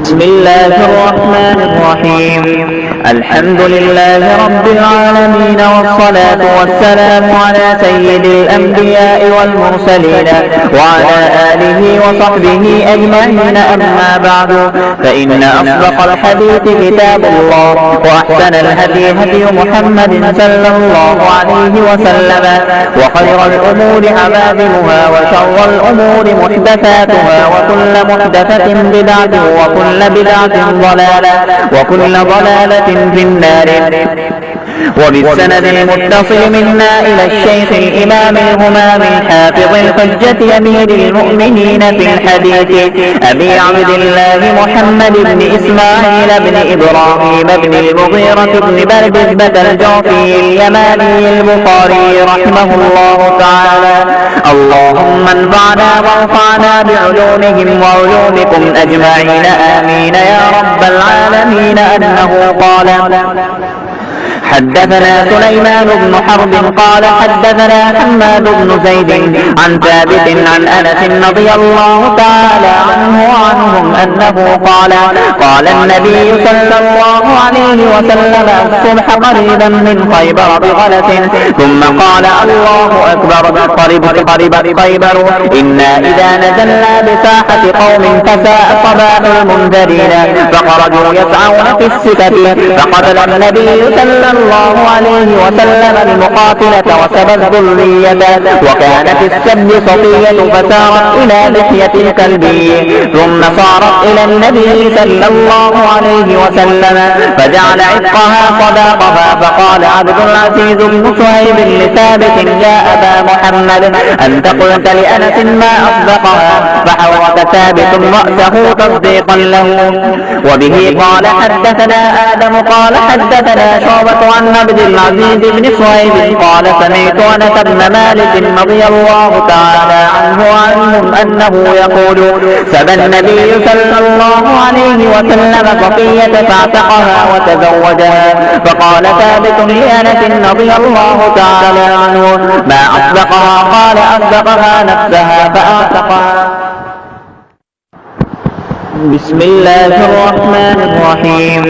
بسم الله الرحمن الرحيم. الحمد لله رب العالمين، والصلاة والسلام على سيد الأنبياء والمرسلين وعلى آله وصحبه أجمعين. أما بعد، فإن أصدق الحديث كتاب الله، وأحسن الهدي هدي محمد صلى الله عليه وسلم، وخير الأمور عبادها، وشر الأمور محدثاتها، وكل محدثة بدعة، وكل بدعة ضلالة، وكل ضلالة في النار. وبالسند المتصل منا إلى الشيخ الإمام الهمام الحافظ الحجة أمير المؤمنين في الحديث أبي عبد الله محمد بن إسماعيل بن إبراهيم بن المغيرة بن بردبة الجعفي اليماني البخاري رحمه الله تعالى. اللهم انفعنا وارفعنا بعلومهم وعلومكم أجمعين، آمين يا رب العالمين. أنه قال: حدثنا سليمان بن حرب قال حدثنا حماد بن زيد عن ثابت عن أنس رضي الله تعالى عنه وعنهم أنه قال: قال النبي صلى الله عليه وسلم: الصبح قريبا من خيبر بغلة، ثم قال: الله أكبر، قربت خيبر، إنا إذا نزلنا بساحة قوم فساء صباح المنذرين، فخرجوا يسعون في السكك، فقتل النبي صلى الله عليه وسلم المقاتلة وسبى الذرية، وكانت السب صفية فسارت إلى لحية الكلبي، ثم صارت إلى النبي صلى الله عليه وسلم فجعل عتقها صداقها، فقال عبد العزيز بن صهيب لثابت: يا أبا محمد، أنت قلت لأنس ما أصدقها، فحرك ثابت رأسه تصديقا له. وبه قال حدثنا آدم قال حدثنا شعبة عن عبد العزيز بن صهيب قال: سمعت أنس بن مالك رضي الله تعالى عنه وعنهم أنه يقول: سبى النبي صلى الله عليه وسلم صفية فاعتقها وتزوجها، فقال ثابت لأنس رضي الله تعالى عنه: ما أصدقها؟ قال: أصدقها نفسها فاعتقها. بسم الله الرحمن الرحيم.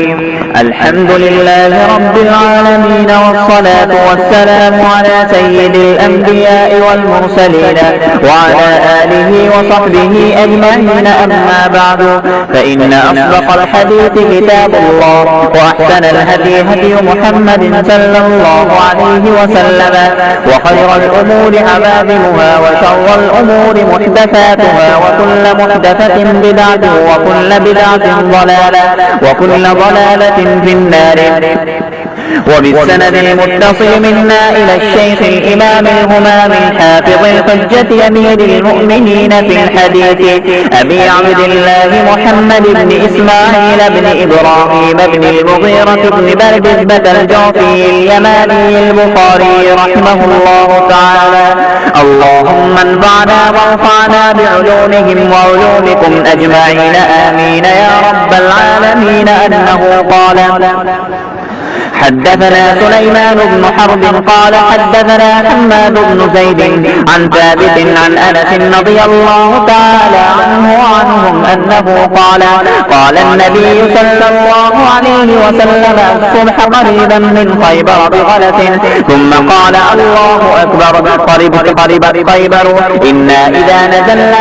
الحمد لله رب العالمين، والصلاة والسلام على سيد الأنبياء والمرسلين وعلى آله وصحبه أجمعين. أما بعد، فإن أصدق الحديث كتاب الله، وأحسن الهدي هدي محمد صلى الله عليه وسلم، وخير الأمور عبادها، وشر الأمور محدثاتها، وكل محدثة بدعة، وكل بدعة ضلالة، وكل ضلالة في النار. وبالسند المتصل منا إلى الشيخ الإمام الهمام الحافظ الحجة أمير المؤمنين في الحديث أبي عبد الله محمد بن إسماعيل بن إبراهيم بن المغيرة بن بردبة الجعفي اليماني البخاري رحمه الله تعالى. اللهم انفعنا وارفعنا بعلومهم وعلومكم أجمعين، آمين يا رب العالمين. أنه قال: حدثنا سليمان بن حرب قال حدثنا حماد بن زيد عن ثابت عن أنس رضي الله تعالى عنه وعنهم أنه قال: قال النبي صلى الله عليه وسلم: الصبح قريبا من خيبر بغلة، ثم قال: الله أكبر، قربت خيبر، إنا إذا نزلنا